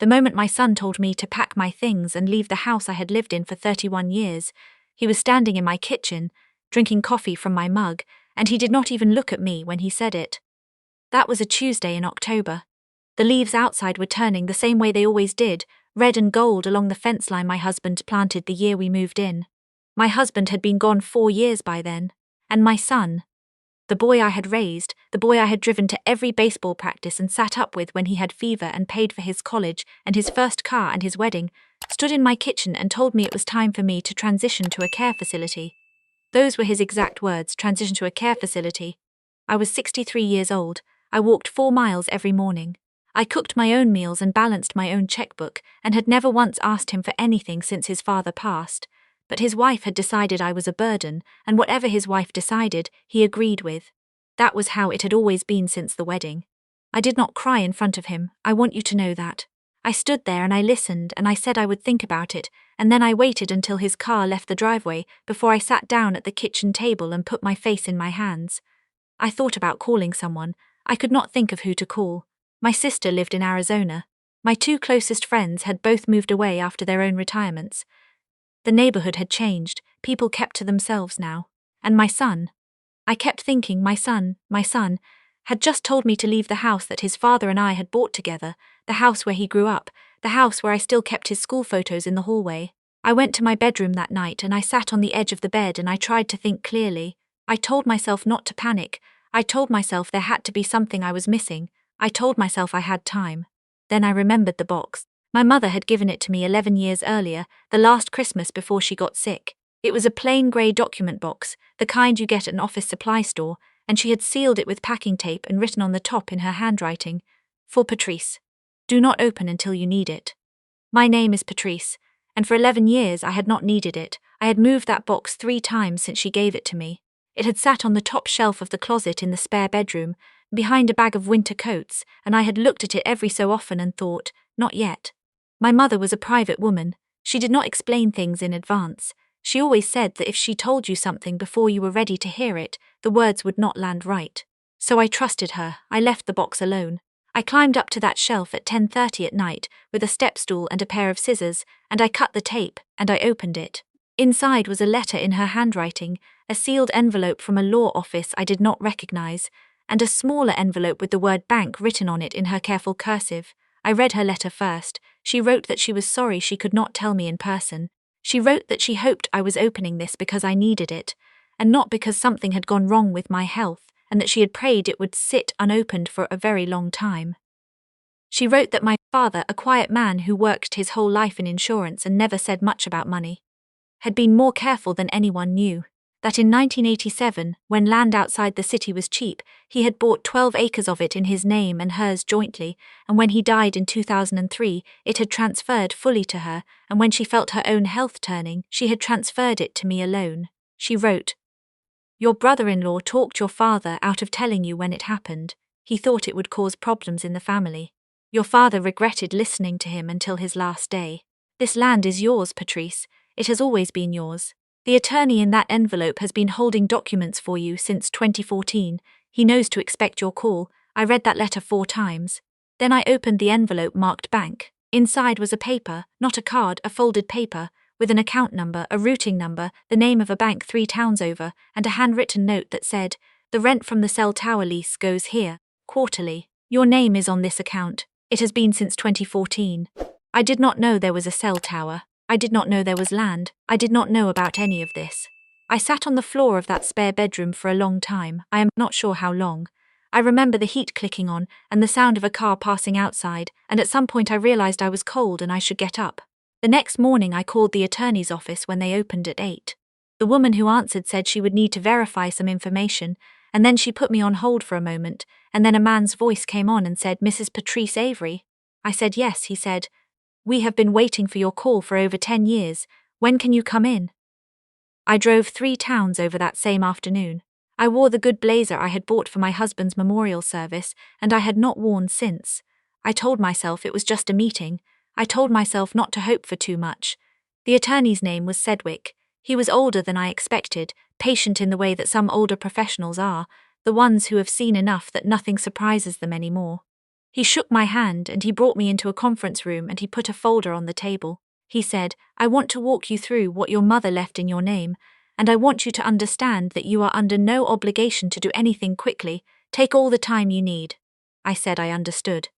The moment my son told me to pack my things and leave the house I had lived in for 31 years, he was standing in my kitchen, drinking coffee from my mug, and he did not even look at me when he said it. That was a Tuesday in October. The leaves outside were turning the same way they always did, red and gold along the fence line my husband planted the year we moved in. My husband had been gone 4 years by then, and my son, the boy I had raised, the boy I had driven to every baseball practice and sat up with when he had fever and paid for his college and his first car and his wedding, stood in my kitchen and told me it was time for me to transition to a care facility. Those were his exact words, transition to a care facility. I was 63 years old. I walked 4 miles every morning. I cooked my own meals and balanced my own checkbook and had never once asked him for anything since his father passed. But his wife had decided I was a burden, and whatever his wife decided, he agreed with. That was how it had always been since the wedding. I did not cry in front of him, I want you to know that. I stood there and I listened and I said I would think about it, and then I waited until his car left the driveway before I sat down at the kitchen table and put my face in my hands. I thought about calling someone. I could not think of who to call. My sister lived in Arizona. My 2 closest friends had both moved away after their own retirements. The neighborhood had changed, people kept to themselves now. And my son. I kept thinking my son, had just told me to leave the house that his father and I had bought together, the house where he grew up, the house where I still kept his school photos in the hallway. I went to my bedroom that night and I sat on the edge of the bed and I tried to think clearly. I told myself not to panic. I told myself there had to be something I was missing. I told myself I had time. Then I remembered the box. My mother had given it to me 11 years earlier, the last Christmas before she got sick. It was a plain grey document box, the kind you get at an office supply store, and she had sealed it with packing tape and written on the top in her handwriting, "For Patrice. Do not open until you need it." My name is Patrice, and for 11 years I had not needed it. I had moved that box 3 times since she gave it to me. It had sat on the top shelf of the closet in the spare bedroom, behind a bag of winter coats, and I had looked at it every so often and thought, not yet. My mother was a private woman. She did not explain things in advance. She always said that if she told you something before you were ready to hear it, the words would not land right. So I trusted her. I left the box alone. I climbed up to that shelf at 10:30 at night with a step stool and a pair of scissors, and I cut the tape, and I opened it. Inside was a letter in her handwriting, a sealed envelope from a law office I did not recognize, and a smaller envelope with the word bank written on it in her careful cursive. I read her letter first. She wrote that she was sorry she could not tell me in person. She wrote that she hoped I was opening this because I needed it, and not because something had gone wrong with my health, and that she had prayed it would sit unopened for a very long time. She wrote that my father, a quiet man who worked his whole life in insurance and never said much about money, had been more careful than anyone knew. That in 1987, when land outside the city was cheap, he had bought 12 acres of it in his name and hers jointly, and when he died in 2003, it had transferred fully to her, and when she felt her own health turning, she had transferred it to me alone. She wrote, "Your brother-in-law talked your father out of telling you when it happened. He thought it would cause problems in the family. Your father regretted listening to him until his last day. This land is yours, Patrice. It has always been yours. The attorney in that envelope has been holding documents for you since 2014. He knows to expect your call. I read that letter 4 times. Then I opened the envelope marked bank. Inside was a paper, not a card, a folded paper, with an account number, a routing number, the name of a bank 3 towns over, and a handwritten note that said, "The rent from the cell tower lease goes here, quarterly. Your name is on this account. It has been since 2014. I did not know there was a cell tower. I did not know there was land. I did not know about any of this. I sat on the floor of that spare bedroom for a long time. I am not sure how long. I remember the heat clicking on and the sound of a car passing outside, and at some point I realized I was cold and I should get up. The next morning I called the attorney's office when they opened at 8. The woman who answered said she would need to verify some information, and then she put me on hold for a moment, and then a man's voice came on and said, "Mrs. Patrice Avery?" I said yes. He said, "We have been waiting for your call for over 10 years. When can you come in?" I drove 3 towns over that same afternoon. I wore the good blazer I had bought for my husband's memorial service, and I had not worn since. I told myself it was just a meeting. I told myself not to hope for too much. The attorney's name was Sedgwick. He was older than I expected, patient in the way that some older professionals are, the ones who have seen enough that nothing surprises them anymore. He shook my hand and he brought me into a conference room and he put a folder on the table. He said, "I want to walk you through what your mother left in your name, and I want you to understand that you are under no obligation to do anything quickly. Take all the time you need." I said I understood.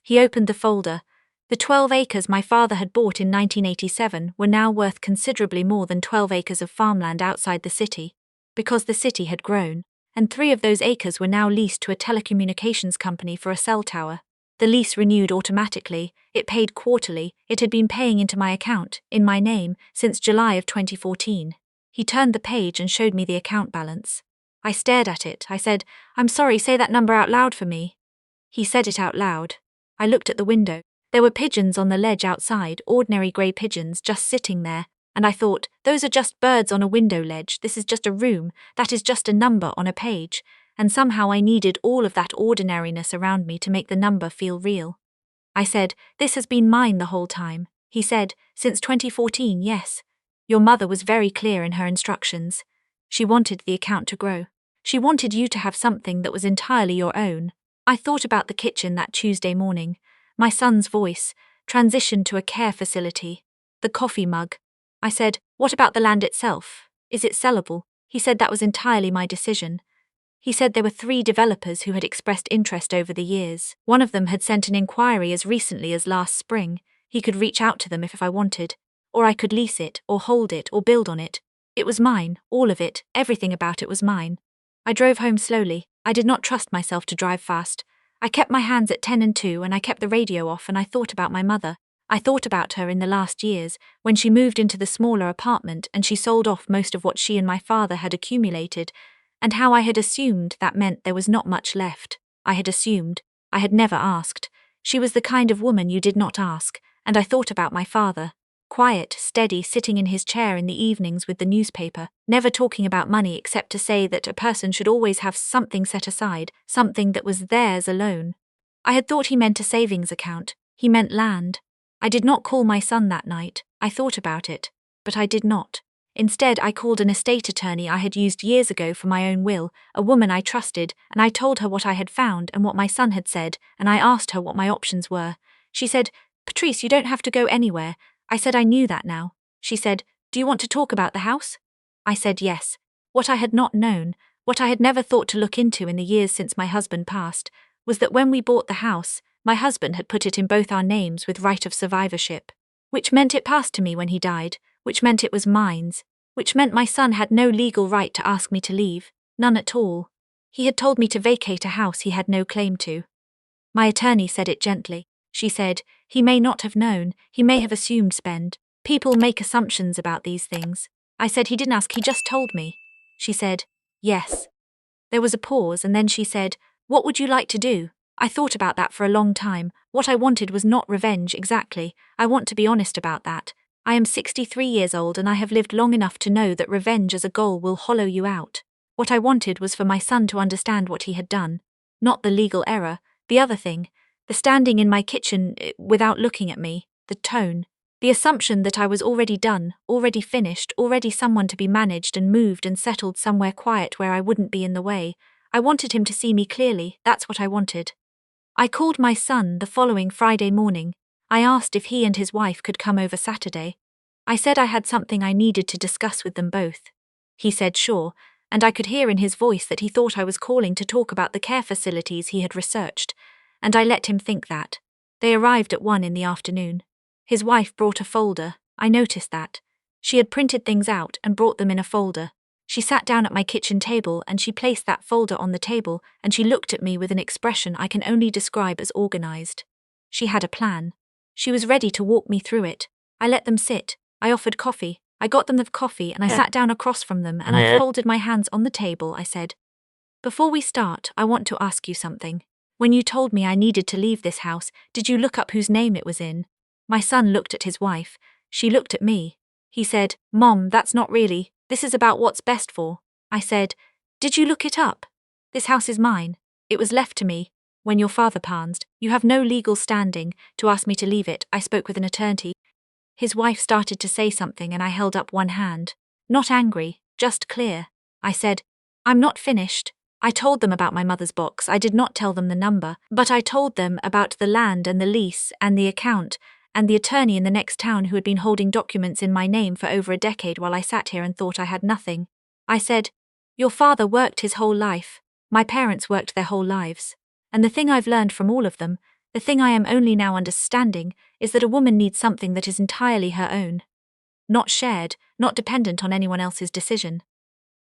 He opened the folder. The 12 acres my father had bought in 1987 were now worth considerably more than 12 acres of farmland outside the city, because the city had grown, and 3 of those acres were now leased to a telecommunications company for a cell tower. The lease renewed automatically, it paid quarterly, it had been paying into my account, in my name, since July of 2014. He turned the page and showed me the account balance. I stared at it. I said, "I'm sorry, say that number out loud for me." He said it out loud. I looked at the window. There were pigeons on the ledge outside, ordinary grey pigeons, just sitting there, and I thought, those are just birds on a window ledge, this is just a room, that is just a number on a page, and somehow I needed all of that ordinariness around me to make the number feel real. I said, "This has been mine the whole time." He said, "Since 2014, yes. Your mother was very clear in her instructions. She wanted the account to grow. She wanted you to have something that was entirely your own." I thought about the kitchen that Tuesday morning, my son's voice, transition to a care facility, the coffee mug. I said, "What about the land itself? Is it sellable?" He said that was entirely my decision. He said there were 3 developers who had expressed interest over the years. One of them had sent an inquiry as recently as last spring. He could reach out to them if I wanted, or I could lease it, or hold it, or build on it. It was mine, all of it, everything about it was mine. I drove home slowly. I did not trust myself to drive fast. I kept my hands at 10 and 2 and I kept the radio off and I thought about my mother. I thought about her in the last years, when she moved into the smaller apartment and she sold off most of what she and my father had accumulated, and how I had assumed that meant there was not much left. I had assumed. I had never asked. She was the kind of woman you did not ask, and I thought about my father. Quiet, steady, sitting in his chair in the evenings with the newspaper, never talking about money except to say that a person should always have something set aside, something that was theirs alone. I had thought he meant a savings account. He meant land. I did not call my son that night. I thought about it, but I did not. Instead, I called an estate attorney I had used years ago for my own will, a woman I trusted, and I told her what I had found and what my son had said, and I asked her what my options were. She said, "Patrice, you don't have to go anywhere." I said I knew that now. She said, "Do you want to talk about the house?" I said yes. What I had not known, what I had never thought to look into in the years since my husband passed, was that when we bought the house, my husband had put it in both our names with right of survivorship, which meant it passed to me when he died, which meant it was mine, which meant my son had no legal right to ask me to leave, none at all. He had told me to vacate a house he had no claim to. My attorney said it gently. She said, "He may not have known, he may have assumed spend. People make assumptions about these things." I said he didn't ask, he just told me. She said, "Yes." There was a pause and then she said, "What would you like to do?" I thought about that for a long time. What I wanted was not revenge exactly. I want to be honest about that. I am 63 years old and I have lived long enough to know that revenge as a goal will hollow you out. What I wanted was for my son to understand what he had done. Not the legal error, the other thing. The standing in my kitchen without looking at me, the tone, the assumption that I was already done, already finished, already someone to be managed and moved and settled somewhere quiet where I wouldn't be in the way. I wanted him to see me clearly, that's what I wanted. I called my son the following Friday morning. I asked if he and his wife could come over Saturday. I said I had something I needed to discuss with them both. He said sure, and I could hear in his voice that he thought I was calling to talk about the care facilities he had researched, and I let him think that. They arrived at 1 in the afternoon. His wife brought a folder. I noticed that. She had printed things out and brought them in a folder. She sat down at my kitchen table and she placed that folder on the table and she looked at me with an expression I can only describe as organized. She had a plan. She was ready to walk me through it. I let them sit. I offered coffee. I got them the coffee and I sat down across from them and I folded my hands on the table. I said, "Before we start, I want to ask you something. When you told me I needed to leave this house, did you look up whose name it was in?" My son looked at his wife. She looked at me. He said, "Mom, that's not really. This is about what's best for." I said, "Did you look it up? This house is mine. It was left to me. When your father passed, you have no legal standing to ask me to leave it." I spoke with an attorney. His wife started to say something and I held up one hand. Not angry, just clear. I said, "I'm not finished. I told them about my mother's box. I did not tell them the number, but I told them about the land and the lease and the account and the attorney in the next town who had been holding documents in my name for over a decade while I sat here and thought I had nothing. I said, "Your father worked his whole life. My parents worked their whole lives. And the thing I've learned from all of them, the thing I am only now understanding, is that a woman needs something that is entirely her own. Not shared, not dependent on anyone else's decision."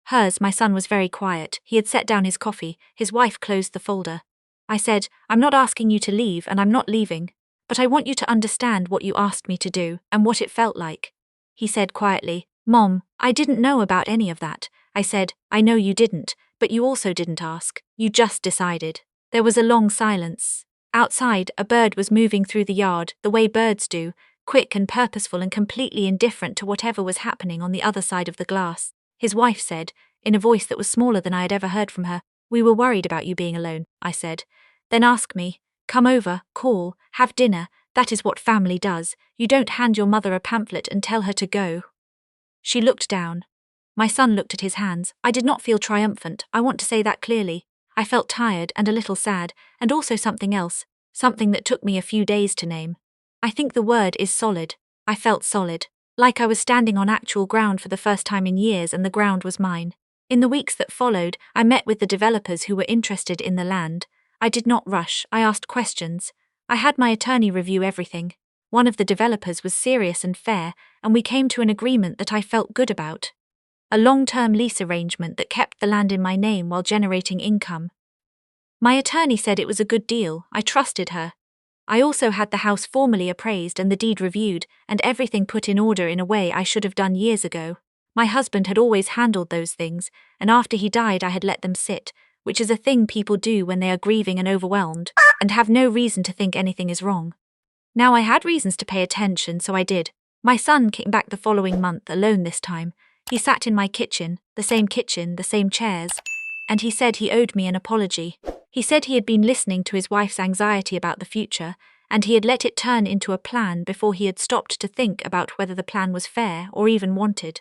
Hers, my son, was very quiet. He had set down his coffee. His wife closed the folder. I said, "I'm not asking you to leave, and I'm not leaving. But I want you to understand what you asked me to do, and what it felt like." He said quietly, "Mom, I didn't know about any of that." I said, "I know you didn't, but you also didn't ask. You just decided." There was a long silence. Outside, a bird was moving through the yard, the way birds do, quick and purposeful and completely indifferent to whatever was happening on the other side of the glass. His wife said, in a voice that was smaller than I had ever heard from her, "We were worried about you being alone," I said. "Then ask me. Come over, call, have dinner. That is what family does. You don't hand your mother a pamphlet and tell her to go." She looked down. My son looked at his hands. I did not feel triumphant. I want to say that clearly. I felt tired and a little sad, and also something else, something that took me a few days to name. I think the word is solid. I felt solid, like I was standing on actual ground for the first time in years and the ground was mine. In the weeks that followed, I met with the developers who were interested in the land. I did not rush. I asked questions. I had my attorney review everything. One of the developers was serious and fair, and we came to an agreement that I felt good about. A long-term lease arrangement that kept the land in my name while generating income. My attorney said it was a good deal. I trusted her. I also had the house formally appraised and the deed reviewed, and everything put in order in a way I should have done years ago. My husband had always handled those things, and after he died I had let them sit, which is a thing people do when they are grieving and overwhelmed, and have no reason to think anything is wrong. Now I had reasons to pay attention, so I did. My son came back the following month, alone this time. He sat in my kitchen, the same chairs, and he said he owed me an apology. He said he had been listening to his wife's anxiety about the future, and he had let it turn into a plan before he had stopped to think about whether the plan was fair or even wanted.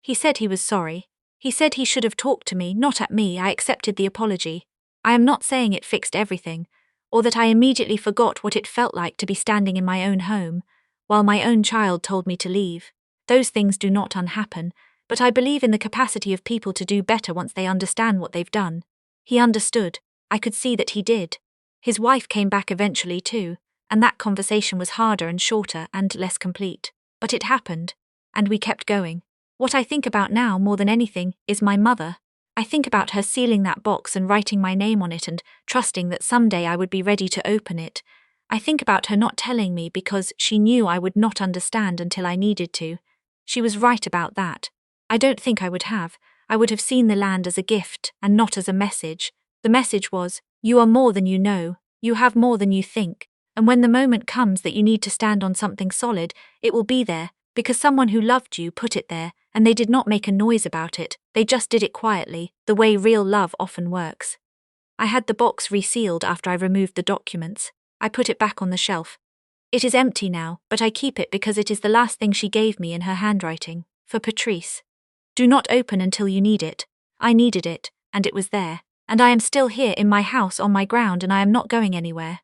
He said he was sorry. He said he should have talked to me, not at me. I accepted the apology. I am not saying it fixed everything, or that I immediately forgot what it felt like to be standing in my own home, while my own child told me to leave. Those things do not unhappen, but I believe in the capacity of people to do better once they understand what they've done. He understood. I could see that he did. His wife came back eventually too, and that conversation was harder and shorter and less complete. But it happened, and we kept going. What I think about now more than anything is my mother. I think about her sealing that box and writing my name on it and trusting that someday I would be ready to open it. I think about her not telling me because she knew I would not understand until I needed to. She was right about that. I don't think I would have. I would have seen the land as a gift and not as a message. The message was, you are more than you know, you have more than you think, and when the moment comes that you need to stand on something solid, it will be there, because someone who loved you put it there, and they did not make a noise about it, they just did it quietly, the way real love often works. I had the box resealed after I removed the documents. I put it back on the shelf. It is empty now, but I keep it because it is the last thing she gave me in her handwriting, for Patrice. Do not open until you need it. I needed it, and it was there. And I am still here in my house on my ground and I am not going anywhere.